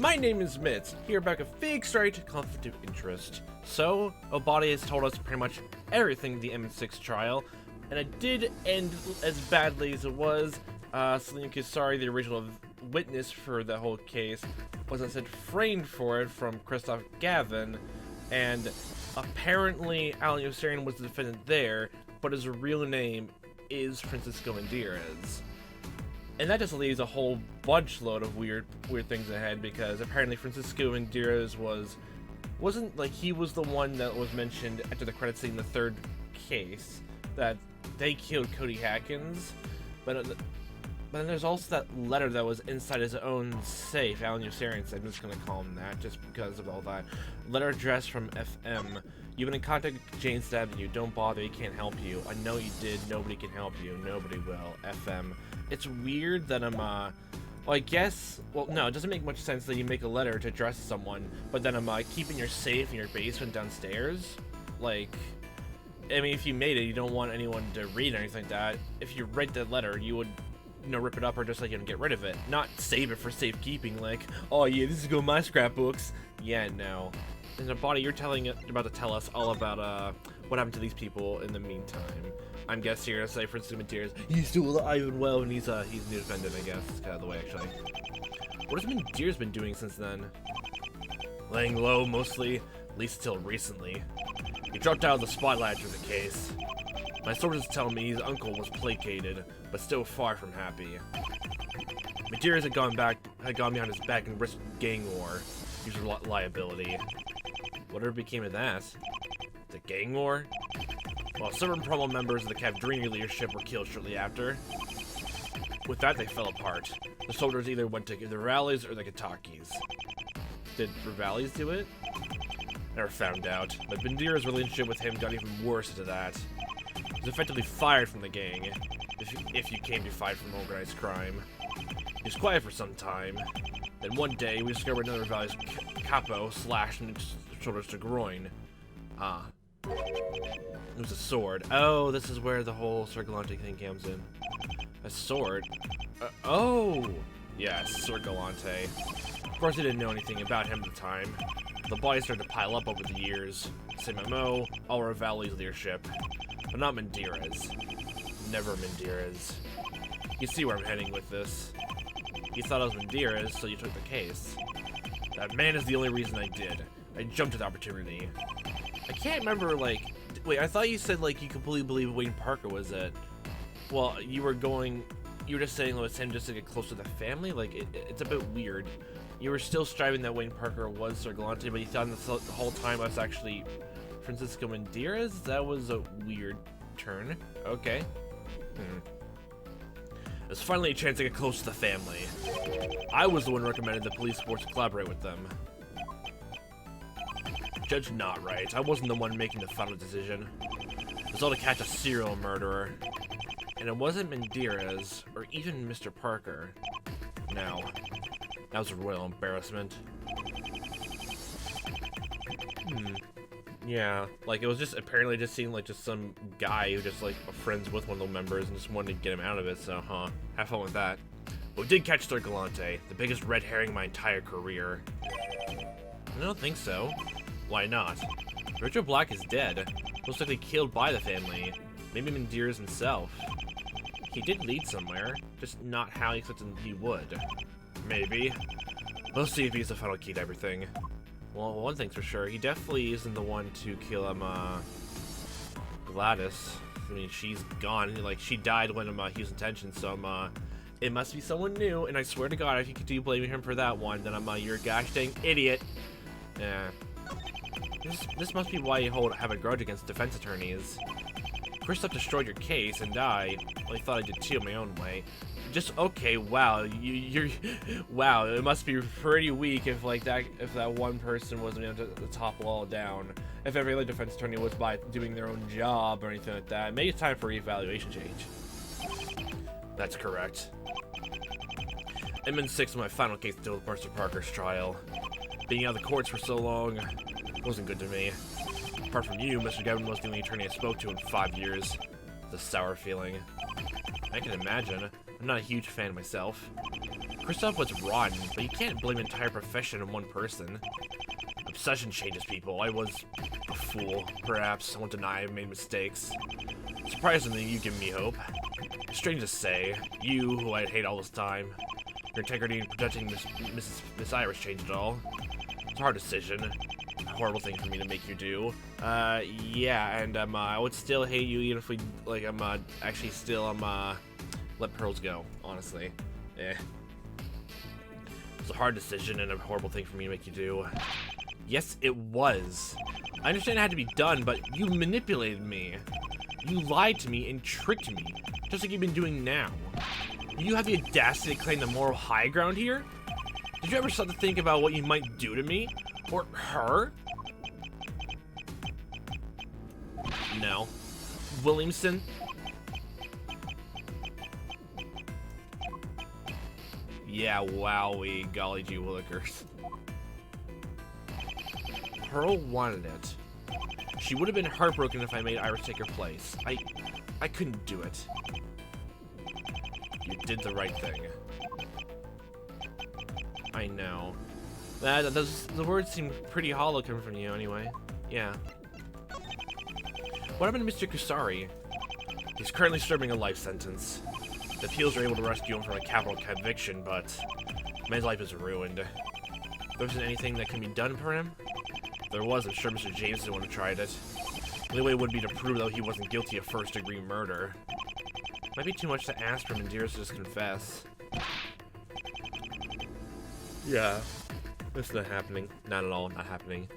My name is Mitz, here about a fixed right conflict of interest. So, Obadi has told us pretty much everything in the M6 trial, and it did end as badly as it was. Salim Kisari, the original witness for the whole case, was instead framed for it from Christoph Gavin, and apparently Alan Yossarian was the defendant there, but his real name is Francisco Mendírez. And that just leaves a whole bunch load of weird things ahead, because apparently Francisco Mendírez wasn't like he was the one that was mentioned after the credits scene in the third case that they killed Cody Hatkins, but then there's also that letter that was inside his own safe. Alan Yossarian said, I'm just gonna call him that just because of all that. Letter addressed from FM. You've been in contact with Jane stabbing you. Don't bother, he can't help you. I know you did. Nobody can help you. Nobody will. FM. It's weird that well, I guess, well, no, it doesn't make much sense that you make a letter to address someone, but then keeping your safe in your basement downstairs? Like, I mean, if you made it, you don't want anyone to read or anything like that. If you write that letter, you would, rip it up or just, get rid of it. Not save it for safekeeping, like, oh yeah, this is go my scrapbooks. Yeah, no. And Obadi, you're about to tell us all about, what happened to these people in the meantime. I'm guessing you're gonna say Francisco Mendírez, he's still alive and well, and he's a new defendant, I guess. It's kind of the way, actually. What has Mendírez been doing since then? Laying low, mostly, at least until recently. He dropped out of the spotlight after the case. My sources tell me his uncle was placated, but still far from happy. Mendírez had gone behind his back and risked gang war. He was a liability. Whatever became of that? The gang war? Well, several prominent members of the Cavdrini leadership were killed shortly after. With that, they fell apart. The soldiers either went to the rallies or the Katakis. Did Rivales do it? Never found out, but Mendírez's relationship with him got even worse into that. He was effectively fired from the gang, if you came to fight from organized crime. He was quiet for some time. Then one day, we discovered another Rivales capo slashed from shoulders to groin. Ah. It was a sword. Oh, this is where the whole Sir Galante thing comes in. A sword? Oh! Yes, Sir Galante. Of course, I didn't know anything about him at the time. The bodies started to pile up over the years. Same MO, all Rivales leadership. But not Mendírez. Never Mendírez. You see where I'm heading with this. You thought I was Mendírez, so you took the case. That man is the only reason I did. I jumped at the opportunity. I can't remember, like... Wait, I thought you said, like, you completely believe Wayne Parker was it. Well, you were just saying it was him just to get close to the family? Like, it's a bit weird. You were still striving that Wayne Parker was Sir Galante, but you thought the whole time I was actually Francisco Mendírez? That was a weird turn. Okay. There's finally a chance to get close to the family. I was the one who recommended the police force to collaborate with them. Judge not right. I wasn't the one making the final decision. It was all to catch a serial murderer. And it wasn't Mendírez, or even Mr. Parker. Now, that was a royal embarrassment. Yeah, like, it was just, apparently just seemed like just some guy who just, like, friends with one of the members and just wanted to get him out of it, so, have fun with that. But we did catch Sir Galante, the biggest red herring in my entire career. I don't think so. Why not? Richard Black is dead. Most likely killed by the family. Maybe Mendírez himself. He did lead somewhere, just not how he expected he would. Maybe. We'll see if he's the final key to everything. Well, one thing's for sure, he definitely isn't the one to kill Gladys. I mean, she's gone. Like, she died when he was in detention, so it must be someone new. And I swear to God, if you continue blaming him for that one, then you're a gosh dang idiot. Yeah. This must be why you have a grudge against defense attorneys. Christoph destroyed your case, and I thought I did too in my own way. Just okay, wow, wow, it must be pretty weak if that one person wasn't able to topple all down. If every other defense attorney was by doing their own job or anything like that. Maybe it's time for reevaluation change. That's correct. M6 was my final case to deal with Mr. Parker's trial. Being out of the courts for so long wasn't good to me. Apart from you, Mr. Gavin was the only attorney I spoke to in 5 years. It's a sour feeling. I can imagine. I'm not a huge fan myself. Kristoff was rotten, but you can't blame an entire profession on one person. Obsession changes people. I was a fool, perhaps. I won't deny I've made mistakes. Surprisingly, you give me hope. It's strange to say, you, who I hate all this time, your integrity in protecting Miss Iris changed it all. It's a hard decision. A horrible thing for me to make you do. Yeah, and I would still hate you even if we, like, actually still, let Pearls go, honestly. Eh. It's a hard decision and a horrible thing for me to make you do. Yes, it was. I understand it had to be done, but you manipulated me. You lied to me and tricked me, just like you've been doing now. You have the audacity to claim the moral high ground here? Did you ever start to think about what you might do to me? Or her? No. Williamson? Yeah, wowie, golly gee willikers. Pearl wanted it. She would have been heartbroken if I made Iris take her place. I couldn't do it. You did the right thing. I know. The words seem pretty hollow coming from you anyway. Yeah. What happened to Mr. Kusari? He's currently serving a life sentence. The appeals are able to rescue him from a capital conviction, but man's life is ruined. There isn't anything that can be done for him? If there was, I'm sure Mr. Jameson would have tried it. The only way would be to prove that he wasn't guilty of first-degree murder. Might be too much to ask for him and Dearest to just confess. Yeah. It's not happening. Not at all, not happening.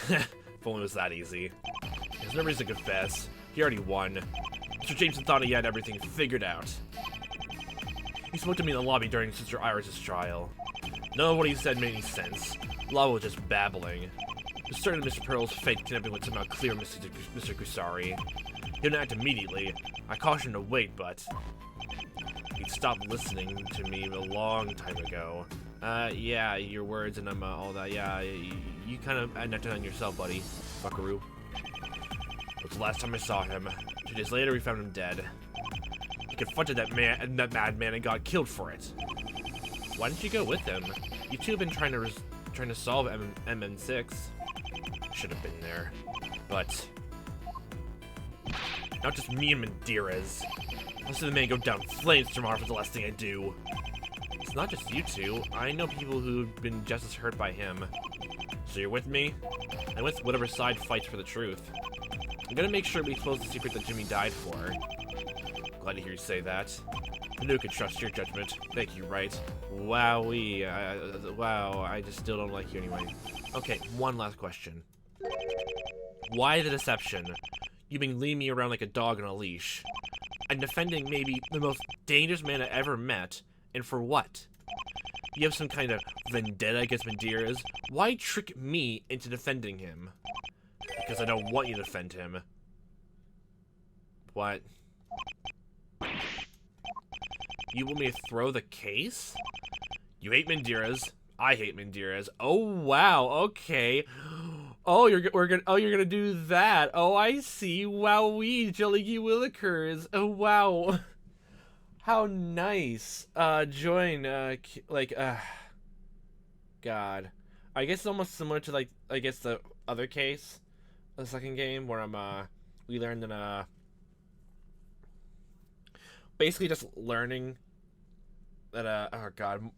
If only it was that easy. There's no reason to confess. He already won. Mr. Jameson thought he had everything figured out. He spoke to me in the lobby during Sister Iris' trial. None of what he said made any sense. Lava was just babbling. It's certain Mr. Pearl's fake kidnapping would somehow clear Mr. Kusari. He didn't act immediately. I cautioned him to wait, but he'd stopped listening to me a long time ago. Yeah, your words and all that. Yeah, you kind of added that on yourself, buddy. Buckaroo. It was the last time I saw him. 2 days later, we found him dead. He confronted that madman and got killed for it. Why didn't you go with him? You two have been trying to solve MN6. Should have been there, but not just me and Madeira's. I'll see the man go down flames tomorrow for the last thing I do. It's not just you two. I know people who've been just as hurt by him. So you're with me? I'm with whatever side fights for the truth. I'm gonna make sure we close the secret that Jimmy died for. Glad to hear you say that. I knew I could trust your judgment. Thank you, Wright. Wowee. Wow, I just still don't like you anyway. Okay, one last question. Why the deception? You've been leading me around like a dog on a leash. I'm defending maybe the most dangerous man I ever met, and for what? You have some kind of vendetta against Madeira's? Why trick me into defending him? Because I don't want you to defend him. What? You want me to throw the case? You hate Madeira's. I hate Madeira's. Oh wow. Okay. Oh, you're gonna do that. Oh, I see. Wowee, Jolly Willikers. Oh wow. How nice. Join. God. I guess it's almost similar to like I guess the other case, the second game where we learned in basically just learning that oh god,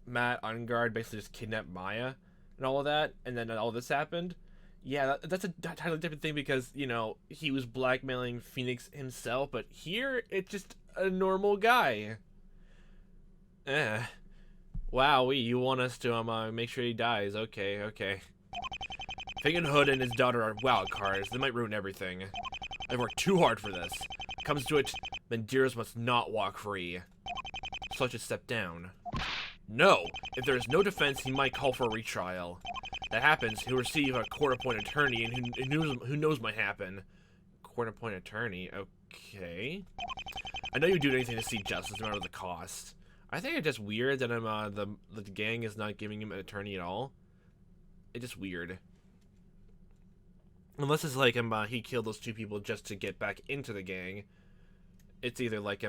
Matt Ungard basically just kidnapped Maya and all of that, and then all this happened. Yeah, that's a totally different thing because, you know, he was blackmailing Phoenix himself, but here it's just a normal guy. Wow, you want us to make sure he dies? Okay. Fing Hood and his daughter are wild cards. They might ruin everything. I've worked too hard for this. Comes to it, then Dearest must not walk free. So I should step down. No! If there is no defense, he might call for a retrial. That happens, he'll receive a court-appointed attorney, and who knows might happen. Court-appointed attorney? Okay. I know you'd do anything to seek justice, no matter the cost. I think it's just weird that the gang is not giving him an attorney at all. It's just weird. Unless it's like he killed those two people just to get back into the gang. It's either like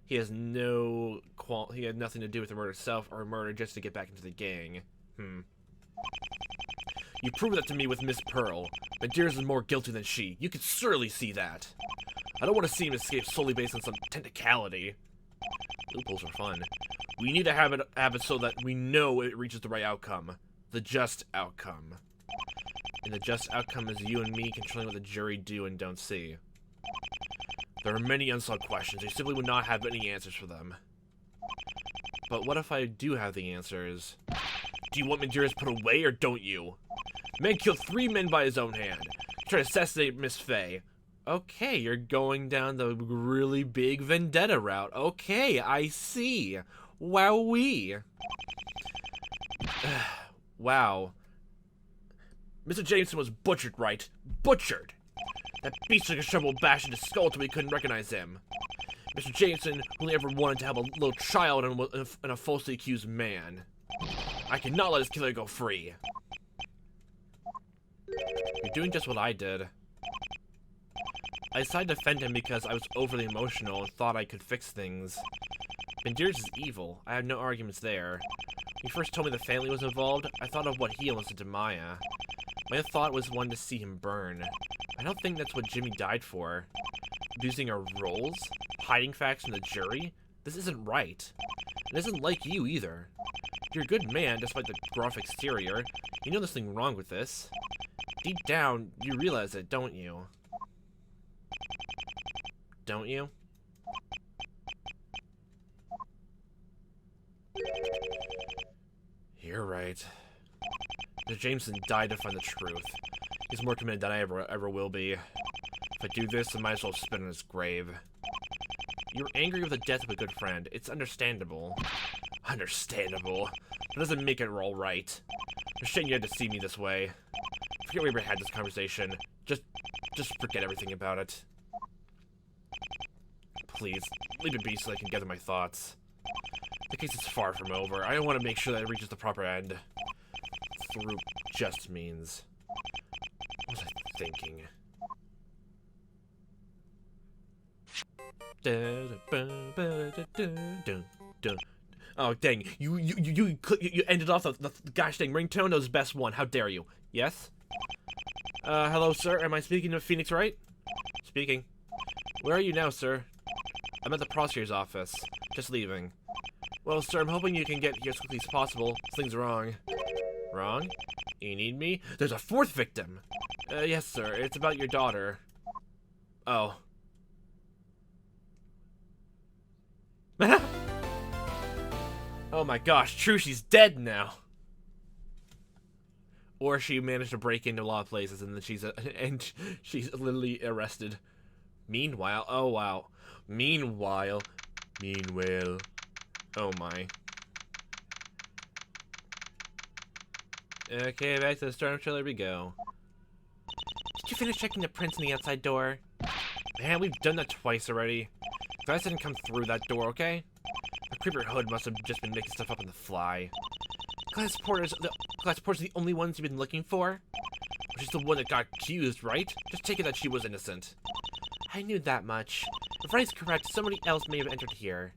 He had nothing to do with the murder itself, or a murder just to get back into the gang. You proved that to me with Miss Pearl. Medeiros is more guilty than she. You could surely see that. I don't want to see him escape solely based on some technicality. Loopholes are fun. We need to have it so that we know it reaches the right outcome. The just outcome. And the just outcome is you and me controlling what the jury do and don't see. There are many unsolved questions. I simply would not have any answers for them. But what if I do have the answers? Do you want Medeiros put away or don't you? Man killed 3 men by his own hand. Try to assassinate Miss Faye. Okay, you're going down the really big vendetta route. Okay, I see. Wowee. Wow. Mr. Jameson was butchered, right? Butchered! That beast took a shovel bashed in his skull till we couldn't recognize him. Mr. Jameson only ever wanted to help a little child and a falsely accused man. I cannot let this killer go free. You're doing just what I did. I decided to defend him because I was overly emotional and thought I could fix things. Medeiros is evil. I have no arguments there. When he first told me the family was involved, I thought of what he almost did to Maya. My thought was one to see him burn. I don't think that's what Jimmy died for. Abusing our roles? Hiding facts from the jury? This isn't right. It isn't like you either. You're a good man despite the gruff exterior. You know there's nothing wrong with this. Deep down, you realize it, don't you? Don't you? You're right. Mr. Jameson died to find the truth. He's more committed than I ever will be. If I do this, I might as well spit on his grave. You're angry with the death of a good friend. It's understandable. Understandable? That doesn't make it all right. It's a shame you had to see me this way. Forget we ever had this conversation. Just forget everything about it. Please, leave it be so I can gather my thoughts. The case is far from over. I want to make sure that it reaches the proper end. Through just means. What was I thinking? Oh dang! You ended off the gosh dang ringtone. That was the best one. How dare you? Yes. Hello, sir. Am I speaking to Phoenix Wright? Speaking. Where are you now, sir? I'm at the prosecutor's office. Just leaving. Well, sir, I'm hoping you can get here as quickly as possible. Something's wrong. Wrong? You need me? There's a 4th victim! Yes, sir. It's about your daughter. Oh. Oh my gosh, true, she's dead now! Or she managed to break into a lot of places and then she's literally arrested. Meanwhile, oh wow. Meanwhile. Oh my. Okay, back to the storm trailer we go. Did you finish checking the prints on the outside door? Man, we've done that twice already. Guys didn't come through that door, okay? The creeper hood must have just been making stuff up on the fly. Class porters are the only ones you've been looking for? She's the one that got accused, right? Just take it that she was innocent. I knew that much. If Wright's correct, somebody else may have entered here.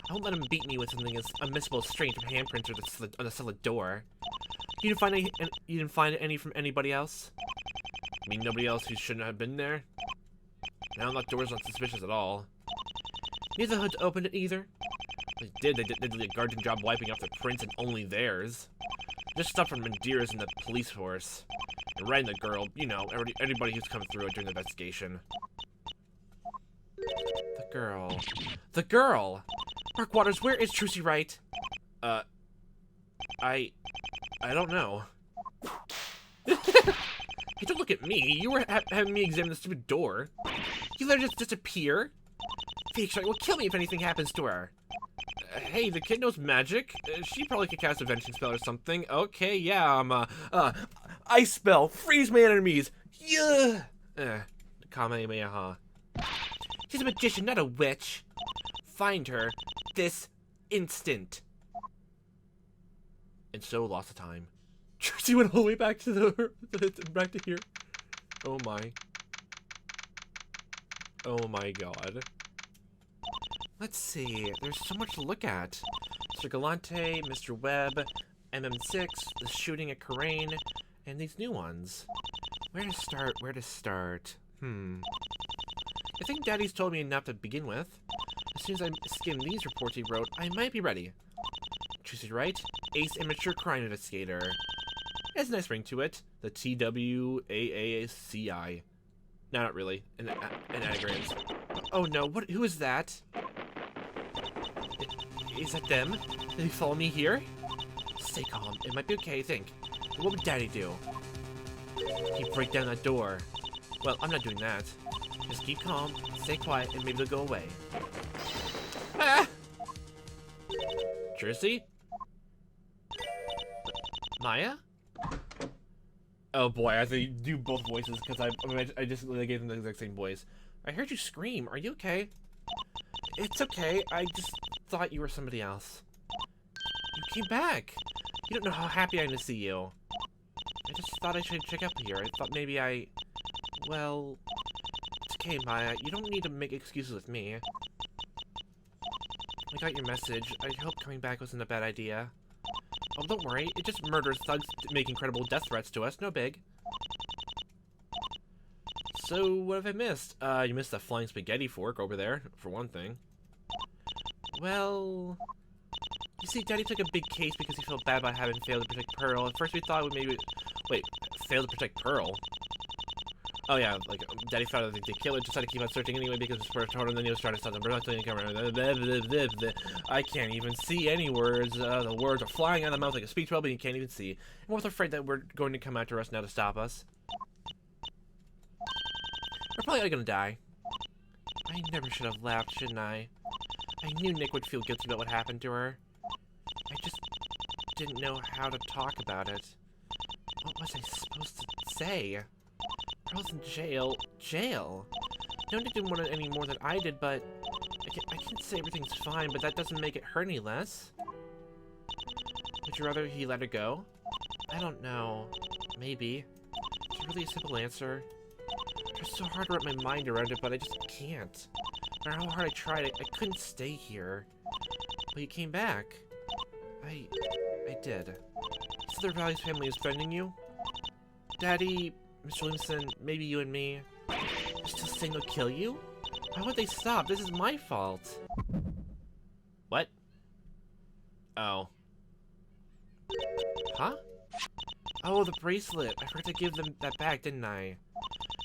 I won't let him beat me with something as unmissable as strange from handprints on the solid door. You didn't find any from anybody else? I mean, nobody else who shouldn't have been there? Now that door's not suspicious at all. Neither hoods opened it either. They did a guardian job wiping off the prints and only theirs. Just stuff from Medeiros and the police force. And Wright and the girl, you know, everybody who's come through during the investigation. The girl! Darkwaters, where is Trucy Wright? I don't know. Hey, don't look at me. You were having me examine the stupid door. You let her just disappear? Phoenix Wright will kill me if anything happens to her. Hey, the kid knows magic. She probably could cast a vengeance spell or something. Okay, yeah, ice spell. Freeze my enemies. Yeah. Kamehameha. She's a magician, not a witch. Find her this instant. And so lost of time. Trucy went all the way back to back to here. Oh my. Oh my god. Let's see. There's so much to look at. Mr. Galante, Mr. Webb, MM6, the shooting at Corain, and these new ones. Where to start? Where to start? I think Daddy's told me enough to begin with. As soon as I skim these reports he wrote, I might be ready. Trucy Wright, Ace Amateur Crime Investigator. It has a nice ring to it. The TWAACI. No, not really. An anagrams. Oh no, who is that? Is that them? Did he follow me here? Stay calm. It might be okay, I think. But what would Daddy do? He'd break down that door. Well, I'm not doing that. Just keep calm, stay quiet, and maybe they'll go away. Ah! Jersey? Maya? Oh boy, I have to do both voices because I just gave them the exact same voice. I heard you scream. Are you okay? It's okay. I just thought you were somebody else. You came back. You don't know how happy I am to see you. I just thought I should check up here. I thought maybe well, it's okay, Maya. You don't need to make excuses with me. I got your message. I hope coming back wasn't a bad idea. Oh, don't worry. It just murders thugs making incredible death threats to us. No big. So, what have I missed? You missed that flying spaghetti fork over there, for one thing. Well, you see, Daddy took a big case because he felt bad about having failed to protect Pearl. At first we thought we maybe... Wait, failed to protect Pearl? Oh yeah, like, Daddy thought that the killer decided to keep on searching anyway because his first order, and then he was trying to stop them. I can't even see any words. The words are flying out of the mouth like a speech bubble, and you can't even see. And we're both afraid that we're going to come after us now to stop us. We're probably gonna die. I never should have laughed, shouldn't I? I knew Nick would feel guilty about what happened to her. I just didn't know how to talk about it. What was I supposed to say? Pearl's in jail. Jail? No, Nick didn't want it any more than I did, but... I can't say everything's fine, but that doesn't make it hurt any less. Would you rather he let her go? I don't know. Maybe. It's really a simple answer. It's so hard to wrap my mind around it, but I just can't. No matter how hard I tried, I couldn't stay here. But you came back. I did. So their Valley's family is threatening you? Daddy, Mr. Williamson, maybe you and me. You're still saying they'll kill you? Why would they stop? This is my fault. What? Oh. Huh? Oh, the bracelet. I forgot to give them that back, didn't I?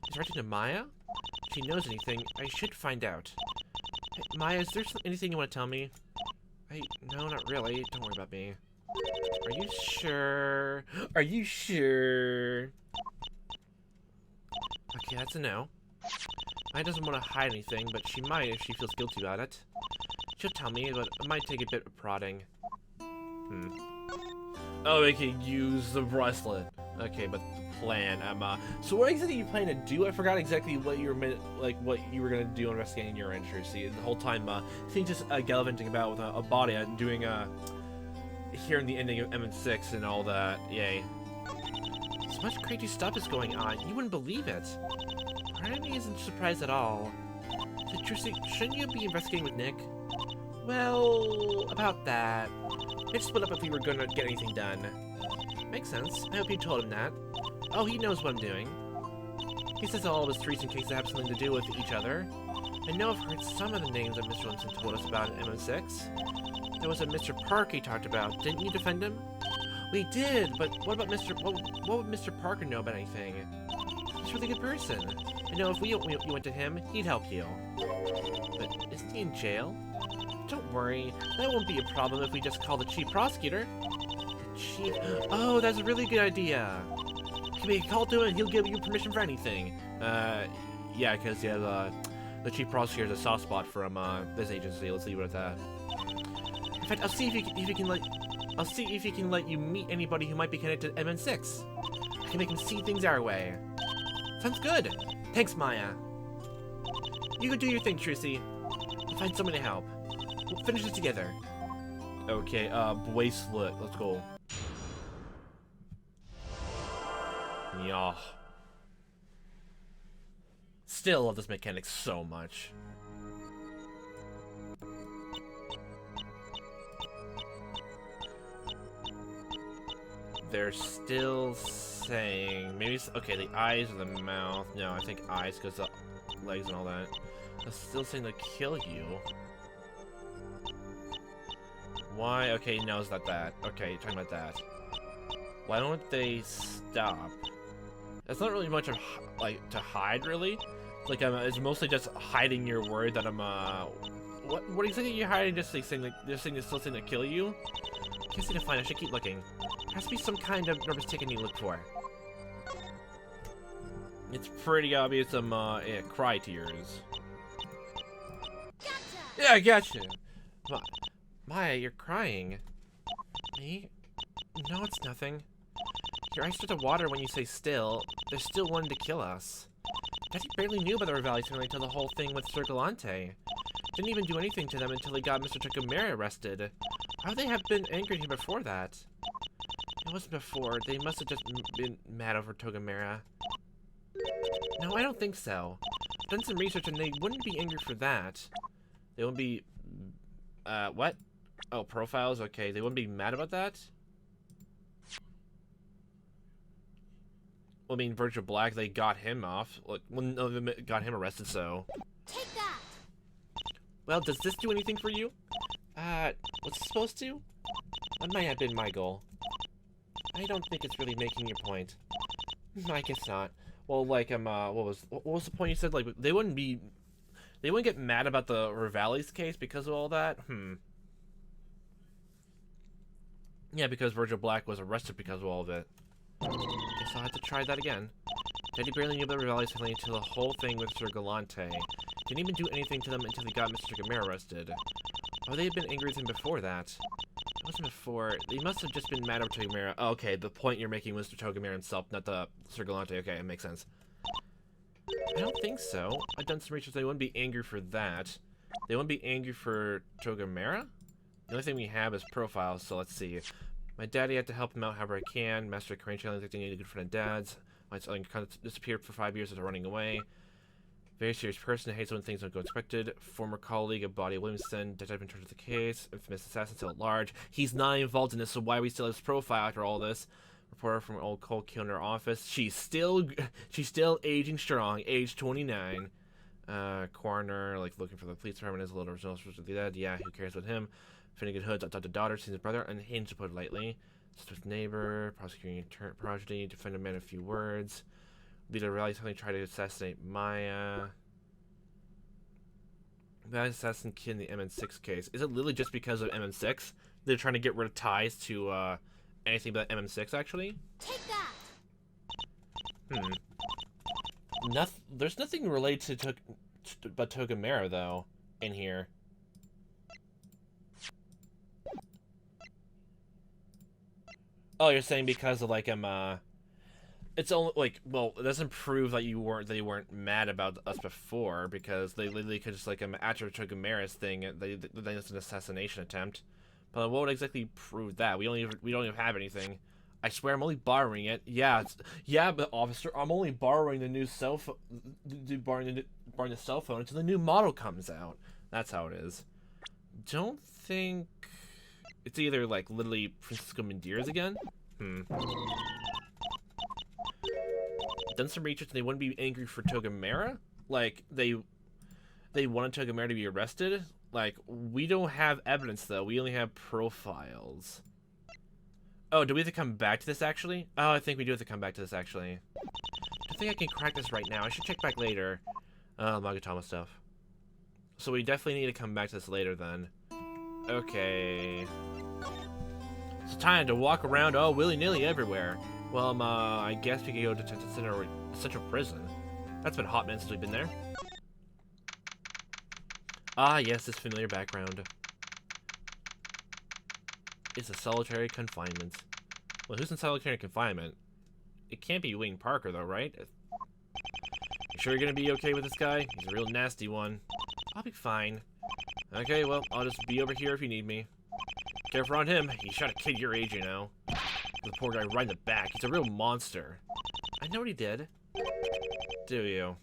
Is writing to Maya? If she knows anything, I should find out. Hey, Maya, is there anything you want to tell me? No, not really. Don't worry about me. Are you sure? Are you sure? Okay, that's a no. Maya doesn't want to hide anything, but she might if she feels guilty about it. She'll tell me, but it might take a bit of prodding. Oh, they can use the bracelet. Okay, but the plan, so what exactly you plan to do? I forgot exactly what you were what you were gonna do investigating your entry. See, the whole time, he's just gallivanting about with a body and doing hearing the ending of M6 and all that. Yay! So much crazy stuff is going on. You wouldn't believe it. Part of me isn't surprised at all. So, Trucy, shouldn't you be investigating with Nick? Well, about that. I'd split up if we were gonna get anything done. Makes sense. I hope you told him that. Oh, he knows what I'm doing. He says all of his treats in case they have something to do with each other. I know I've heard some of the names that Mr. Williamson told us about in M6. There was a Mr. Park he talked about. Didn't you defend him? We did, but what about what would Mr. Parker know about anything? He's a really good person. I know if you went to him, he'd help you. But isn't he in jail? Don't worry, that won't be a problem if we just call the chief prosecutor. The chief? Oh, that's a really good idea. Can we call to him and he'll give you permission for anything? Yeah, because he has, the chief prosecutor has a soft spot from, this agency. Let's leave it at that. In fact, I'll see if he can let you meet anybody who might be connected to MN6. I can make him see things our way. Sounds good. Thanks, Maya. You go do your thing, Trucy. I'll find someone to help. We'll finish it together. Okay, bracelet. Let's go. Yeah. Still love this mechanic so much. they're still saying maybe okay, the eyes or the mouth. No, I think eyes because the legs and all that. They're still saying to kill you. Why? Okay, no, it's not that. Okay, you're talking about that. Why don't they stop? That's not really much of like to hide, really. Like it's mostly just hiding your word that I'm what exactly are you hiding? Just like saying like they're saying they're still saying to kill you. Can't seem to find. I should keep looking. There has to be some kind of nervous tick you look for. It's pretty obvious. Yeah, cry tears. Gotcha. Yeah, I gotcha. Maya, you're crying. Me? No, it's nothing. Your eyes start to water when you say still. They're still wanting to kill us. Daddy barely knew about the Revali family until the whole thing with Sir Galante. Didn't even do anything to them until he got Mr. Tokumera arrested. How would they have been angry at him before that? It wasn't before. They must have just been mad over Tokumera. No, I don't think so. I've done some research and they wouldn't be angry for that. They wouldn't be... what? Oh, profiles? Okay, they wouldn't be mad about that? Well, I mean, Virgil Black, they got him off. Like, well, no, they got him arrested, so... Take that! Well, does this do anything for you? What's it supposed to? That might have been my goal. I don't think it's really making your point. I guess not. Well, like, what was the point you said? Like, they wouldn't get mad about the Revali's case because of all that? Yeah, because Virgil Black was arrested because of all of it. Guess I'll have to try that again. Daddy barely knew about Revali's family until the whole thing with Sir Galante. Didn't even do anything to them until he got Mr. Tokumera arrested. Oh, they had been angry with him before that. It wasn't before. They must have just been mad over Tokumera. Oh, okay, the point you're making was Mr. Tokumera himself, not the Sir Galante. Okay, it makes sense. I don't think so. I've done some research. They wouldn't be angry for that. They wouldn't be angry for Tokumera? The only thing we have is profiles, so let's see. My daddy had to help him out however I can. Master Crane Challenge, like they need a good friend of dad's. My son kind of disappeared for 5 years after running away. Very serious person, hates when things don't go expected. Former colleague of Body Williamson, detective in charge of the case. Infamous assassin still at large. He's not involved in this, so why we still have his profile after all this? Reporter from old cold kill in her office. She's still aging strong, age 29. Coroner, like looking for the police department, is a little results for the dead. Yeah, who cares about him? Finnegan Hood's adopted daughter, seen his brother, unhinged to put it lightly. Sister's neighbor, prosecuting progeny, defend a man in a few words. Leader rallies something try to assassinate Maya. That assassin kid in the MN6 case. Is it literally just because of MN6? They're trying to get rid of ties to anything but MN6 actually? Take that. There's nothing related to but Tokumera though in here. Oh, you're saying because of like it's only like, well, it doesn't prove that they weren't mad about us before because they literally could just like after Tokumera's thing, they it's an assassination attempt. But what would exactly prove that? We don't even have anything. I swear I'm only borrowing it. Yeah, but officer, I'm only borrowing the new cell phone, borrowing the cell phone until the new model comes out. That's how it is. Don't think it's either like literally Francisco Mendiras again. Done some research and they wouldn't be angry for Tokumera. Like they wanted Tokumera to be arrested. Like we don't have evidence though. We only have profiles. Oh, do we have to come back to this actually? Oh, I think we do have to come back to this actually. I don't think I can crack this right now. I should check back later. Magatama stuff. So we definitely need to come back to this later then. Okay. It's time to walk around willy-nilly everywhere. Well, I guess we could go to detention center or central prison. That's been a hot minute since we've been there. Ah, yes, this familiar background. It's a solitary confinement. Well, who's in solitary confinement? It can't be Wayne Parker, though, right? You sure you're gonna be okay with this guy? He's a real nasty one. I'll be fine. Okay, well, I'll just be over here if you need me. Careful on him. He shot a kid your age, you know. The poor guy right in the back. He's a real monster. I know what he did. Do you?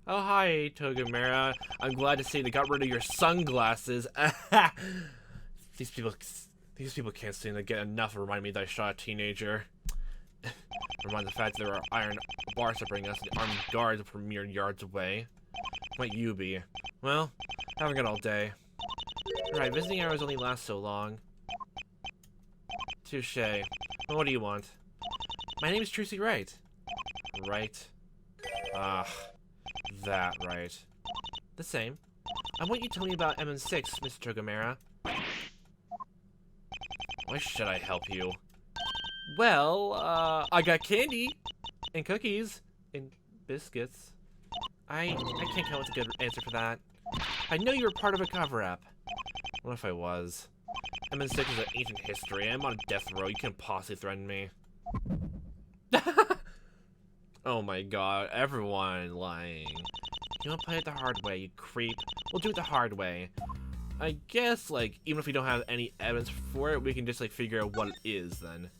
Oh, hi, Tokumera. I'm glad to see they got rid of your sunglasses. These These people can't seem to get enough to remind me that I shot a teenager. Remind the fact that there are iron bars to bring us and armed guards from mere yards away. Might you be? Well, haven't got all day. Right, visiting hours only last so long. Touche. Well, what do you want? My name is Trucy Wright. Right. Ah, that right. The same. I want you to tell me about M6, Mr. Gamera. Why should I help you? Well, I got candy and cookies and biscuits. I can't come up with a good answer for that. I know you were part of a cover-up. What if I was? M6 is an ancient history. I'm on death row. You can't possibly threaten me. Oh my god, everyone lying. You wanna play it the hard way, you creep? We'll do it the hard way. I guess, like, even if we don't have any evidence for it, we can just, like, figure out what it is, then.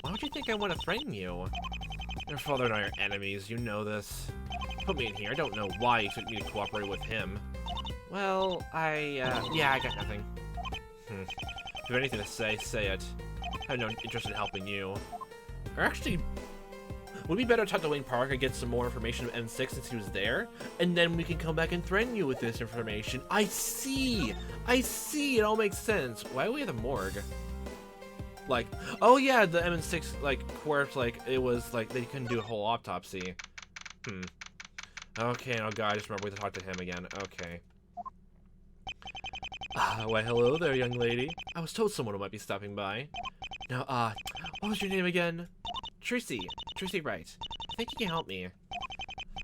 Why would you think I want to threaten you? Your father and I are enemies, you know this. Put me in here, I don't know why you expect me to cooperate with him. Well, yeah, I got nothing. If you have anything to say, say it. I have no interest in helping you. Or actually, would it be better to talk to Wayne Park and get some more information of M6 since he was there? And then we can come back and threaten you with this information. I see! I see! It all makes sense. Why are we at the morgue? Like, oh yeah, the M6, like, corpse, like, it was, like, they couldn't do a whole autopsy. Okay, oh god, I just remember we have to talk to him again. Okay. Why, hello there, young lady. I was told someone might be stopping by. Now, what was your name again? Trucy Wright. I think you can help me.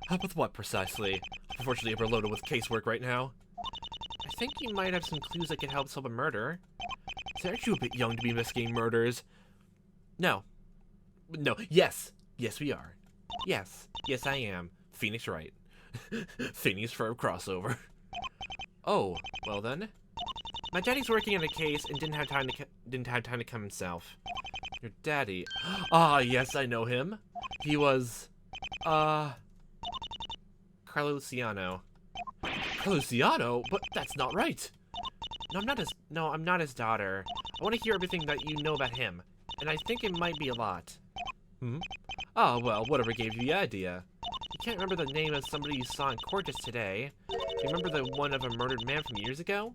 Help with what, precisely? Unfortunately, I'm overloaded with casework right now. I think you might have some clues that could help solve a murder. Aren't you a bit young to be investigating murders? No. No, yes. Yes, we are. Yes, I am. Phoenix Wright. Phoenix for a crossover. Oh, well then. My daddy's working on a case and didn't have time to come himself. Your daddy? Ah, yes, I know him. He was, Carlo Luciano. Carlo Luciano? But that's not right. No, I'm not his daughter. I want to hear everything that you know about him, and I think it might be a lot. Oh, well, whatever gave you the idea. You can't remember the name of somebody you saw in court just today. Do you remember the one of a murdered man from years ago?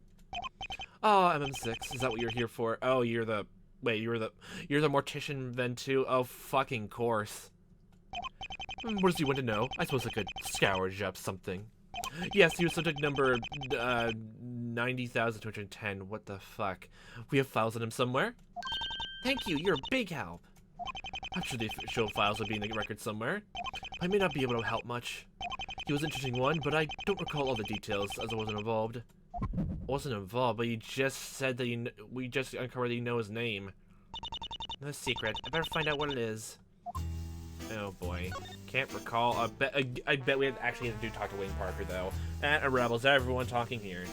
Oh, MM6, is that what you're here for? Oh, you're the mortician then too? Oh, fucking course. What does he want to know? I suppose I could scourge up something. Yes, he was subject number 90,210. What the fuck? We have files on him somewhere? Thank you, you're a big help. I'm sure the official files will be in the record somewhere. I may not be able to help much. He was an interesting one, but I don't recall all the details as I wasn't involved. Wasn't involved, but you just said that we just uncovered that you know his name. No secret. I better find out what it is. Oh boy. Can't recall. I bet we actually have to talk to Wayne Parker though. And Rebels, everyone talking here.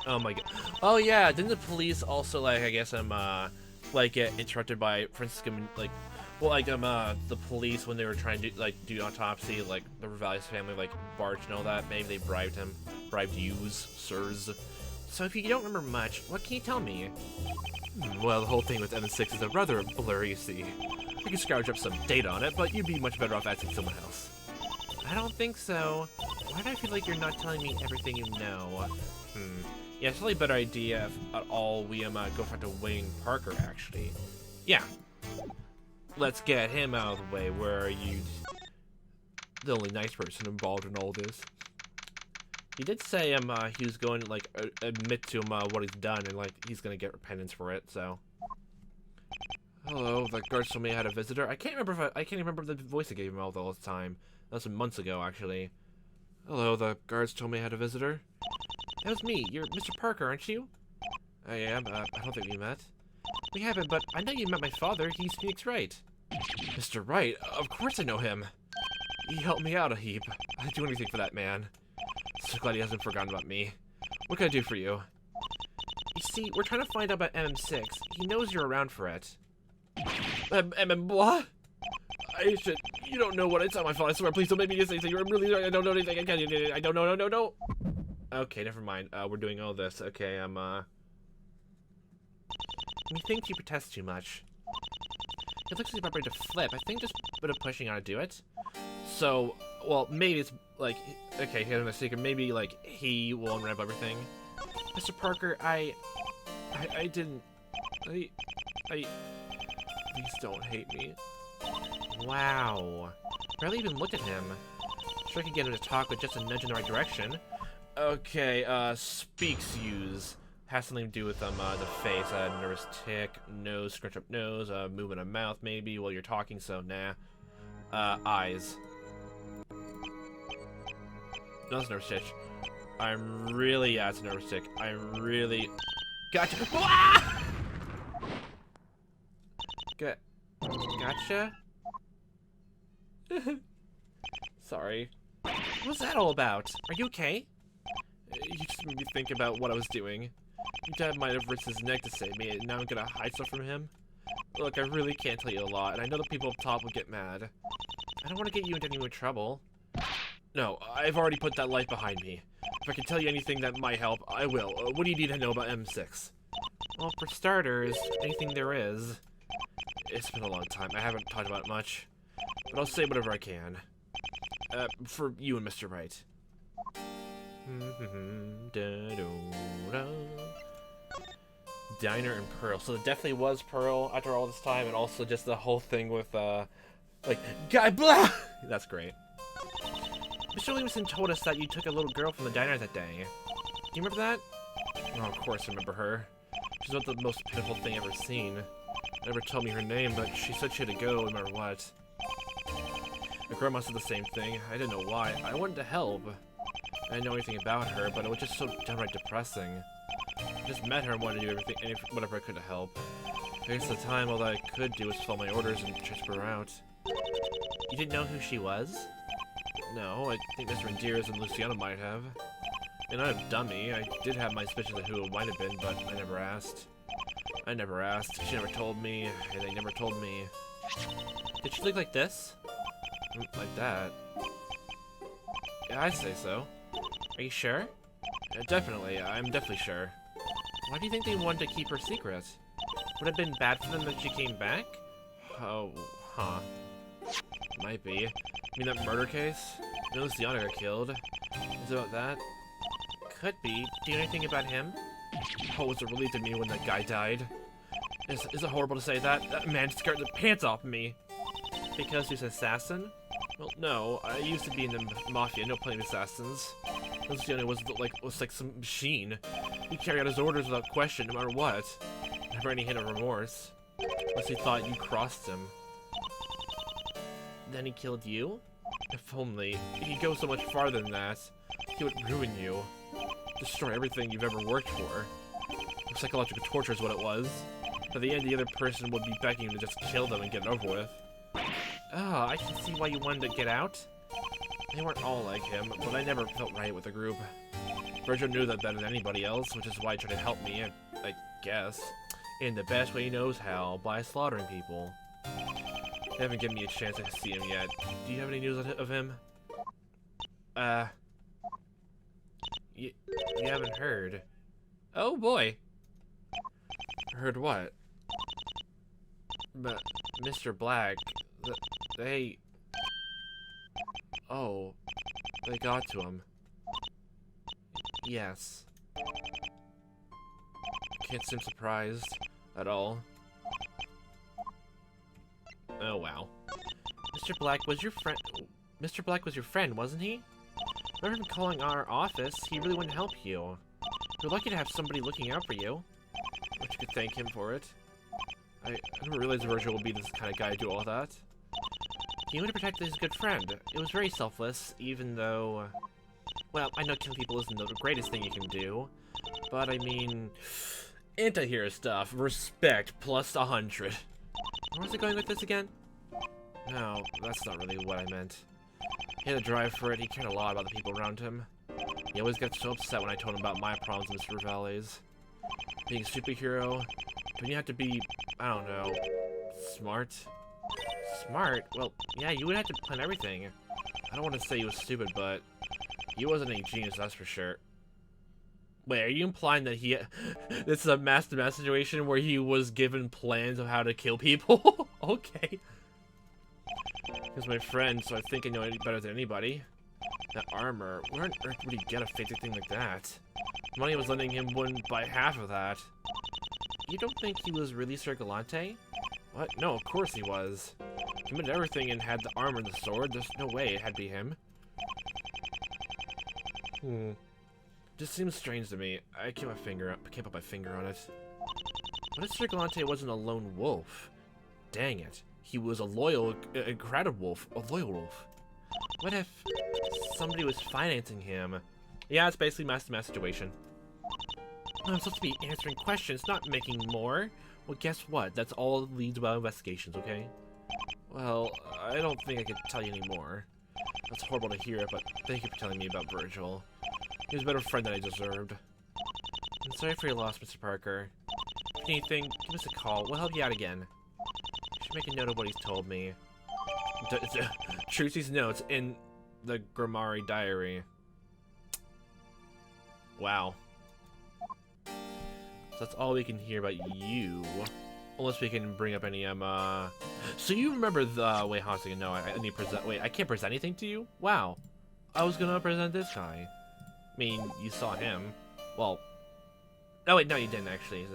Oh my god. Oh yeah, didn't the police also, like, I guess like get interrupted by Francisco, like, well, like the police when they were trying to do autopsy, like the Rivales family, like Barch and all that. Maybe they bribed him, bribed yous, sirs. So if you don't remember much, what can you tell me? Well, the whole thing with M6 is a rather blurry, you see. I could scourge up some data on it, but you'd be much better off asking someone else. I don't think so. Why do I feel like you're not telling me everything you know? Yeah, it's probably a better idea if at all we go talk to Wayne Parker, actually. Yeah. Let's get him out of the way. Where are you? The only nice person involved in all this. He did say he was going to, like, admit to him what he's done, and, like, he's gonna get repentance for it, so. Hello, the guards told me I had a visitor. I can't remember I can't remember the voice I gave him all the time. That was months ago, actually. Hello, the guards told me I had a visitor. That was me. You're Mr. Parker, aren't you? I am. I don't think we met. We haven't, but I know you met my father. He's Phoenix Wright. Mr. Wright? Of course I know him. He helped me out a heap. I'd do anything for that man. So glad he hasn't forgotten about me. What can I do for you? You see, we're trying to find out about MM6. He knows you're around for it. What? You don't know what it's on my phone. I swear, please don't make me just say something. I'm really sorry. I don't know anything. I don't know. No. Okay, never mind. We're doing all this. Okay, Methinks you protest too much. It looks like you're about ready to flip. I think just a bit of pushing ought to do it. So, well, maybe it's like, okay, here's my secret. Maybe like he will unwrap everything. Mr. Parker, I didn't. Please don't hate me. Wow. Barely even looked at him. Sure I could get him to talk with just a nudge in the right direction. Okay, speaks use. Has something to do with the face. Nervous tick, nose, scrunch up nose, movement of mouth maybe while you're talking, so nah. Eyes. No, it's nervous tick. Yeah, it's a nervous tick. Gotcha. Ah! Gotcha? Sorry. What was that all about? Are you okay? You just made me think about what I was doing. Your dad might have risked his neck to save me, and now I'm gonna hide stuff from him? Look, I really can't tell you a lot, and I know the people up top will get mad. I don't want to get you into any more trouble. No, I've already put that life behind me. If I can tell you anything that might help, I will. What do you need to know about M6? Well, for starters, anything there is. It's been a long time. I haven't talked about it much. But I'll say whatever I can. For you and Mr. Wright. Diner and Pearl. So it definitely was Pearl after all this time, and also just the whole thing with, like, guy blah! That's great. Mr. Williamson told us that you took a little girl from the diner that day. Do you remember that? Oh, of course I remember her. She's about the most pitiful thing I've ever seen. Never told me her name, but she said she had to go no matter what. My grandma said the same thing. I didn't know why. I wanted to help. I didn't know anything about her, but it was just so downright depressing. I just met her and wanted to do everything, whatever I could to help. I guess at the time, all that I could do was follow my orders and transfer her out. You didn't know who she was? No, I think Mr. Endears and Luciano might have. And I'm a dummy. I did have my suspicions of who it might have been, but I never asked. She never told me, and they never told me. Did she look like this? Like that? Yeah, I'd say so. Are you sure? Definitely. I'm definitely sure. Why do you think they wanted to keep her secret? Would it have been bad for them if she came back? Oh, huh. Might be. You mean that murder case? Luciano got killed. Is it about that? Could be. Do you know anything about him? Oh, it was a relief to me when that guy died. Is it horrible to say that? That man scared the pants off me. Because he's an assassin? Well, no. I used to be in the mafia. No playing assassins. Luciano was like some machine. He carried out his orders without question, no matter what. Never any hint of remorse. Unless he thought you crossed him. Then he killed you? If only. He could go so much farther than that. He would ruin you. Destroy everything you've ever worked for. Psychological torture is what it was. By the end, the other person would be begging to just kill them and get it over with. Oh, I can see why you wanted to get out. They weren't all like him, but I never felt right with the group. Virgil knew that better than anybody else, which is why he tried to help me, I guess. In the best way he knows how, by slaughtering people. They haven't given me a chance to see him yet. Do you have any news of him? You haven't heard. Oh boy. Heard what? But Mr. Black, they... Oh, they got to him. Yes. Can't seem surprised at all. Oh wow. Mr. Black was your friend. Mr. Black was your friend, wasn't he? Remember him calling our office? He really wanted to help you. You're lucky to have somebody looking out for you. But you could thank him for it. I didn't realize Virgil would be this kind of guy to do all that. He wanted to protect his good friend. It was very selfless, even though... Well, I know killing people isn't the greatest thing you can do. But I mean... Anti-hero stuff. Respect plus 100. Where was I going with this again? No, that's not really what I meant. He had a drive for it. He cared a lot about the people around him. He always got so upset when I told him about my problems with Mr. Valley's. Being a superhero, don't you have to be, I don't know, smart? Smart? Well, yeah, you would have to plan everything. I don't want to say he was stupid, but he wasn't any genius, that's for sure. Wait, are you implying that he... this is a master situation where he was given plans of how to kill people? Okay. He's my friend, so I think I know it better than anybody. That armor, where on earth would he get a fancy thing like that? Money was lending him wouldn't buy half of that. You don't think he was really Sir Galante? What? No, of course he was. He committed everything and had the armor and the sword. There's no way it had to be him. Just seems strange to me. I can't put my finger on it. What if Sir Galante wasn't a lone wolf? Dang it. He was a loyal, crowded wolf. A loyal wolf. What if somebody was financing him? Yeah, it's basically master situation. I'm supposed to be answering questions, not making more. Well, guess what? That's all leads about investigations, okay? Well, I don't think I could tell you anymore. That's horrible to hear, but thank you for telling me about Virgil. He was a better friend than I deserved. I'm sorry for your loss, Mr. Parker. If you need anything, give us a call. We'll help you out again. You should make a note of what he's told me. Trucy's notes in the Grammari diary. Wow. So that's all we can hear about you. Unless we can bring up any, So you remember the... Wait, how second? No, I need to present... Wait, I can't present anything to you? Wow. I was gonna present this guy. I mean, you saw him. Well... Oh, wait, no, you didn't, actually,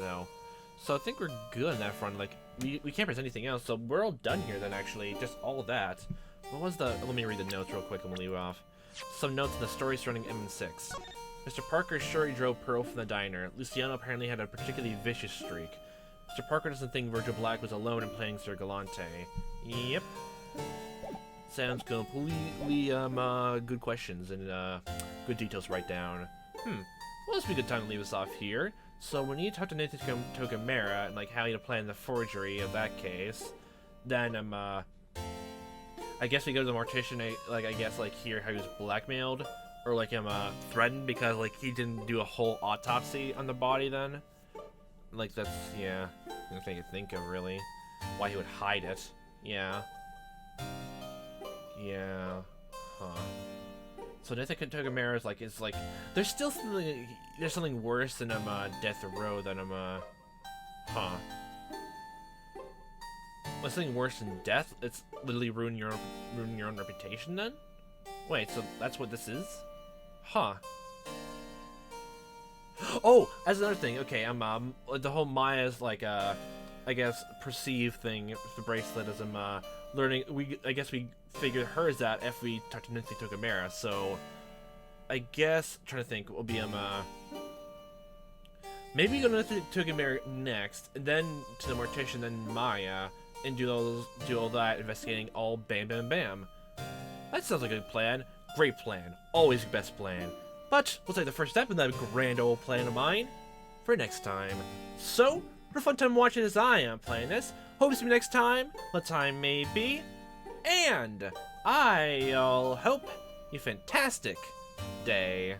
So I think we're good on that front. Like, we can't present anything else, so we're all done here then, actually. Just all of that. What was the... Let me read the notes real quick and we'll leave off. Some notes in the story surrounding M6. Mr. Parker sure he drove Pearl from the diner. Luciano apparently had a particularly vicious streak. Mr. Parker doesn't think Virgil Black was alone in playing Sir Galante. Yep. Sounds completely, good questions and, good details to write down. Well, this would be a good time to leave us off here. So when you talk to Nathan Tokamera and, like, how you plan the forgery of that case, then, I guess we go to the mortician, I guess, like, hear how he was blackmailed, or, like, threatened because, like, he didn't do a whole autopsy on the body then. Like, that's, yeah, the thing I could think of, really. Why he would hide it. Yeah. Yeah. Huh. So Nathan Tokamera is like, there's still something worse than, death row than, huh. What's something worse than death? It's literally ruin your own reputation then? Wait, so that's what this is? Huh. Oh, as another thing, okay, the whole Maya's, like, I guess, perceived thing, the bracelet is, learning, I guess we figured hers out if we talk to Nathan Tokamera, so, I guess, trying to think, will be, maybe go to Nathan Tokamera next, and then to the mortician, then Maya, and do all that investigating all bam bam bam. That sounds like a good plan. Great plan. Always the best plan. But we'll take the first step in that grand old plan of mine for next time. So, what a fun time watching as I am playing this. Hope to see you next time, what time may be. And I'll hope you a fantastic day.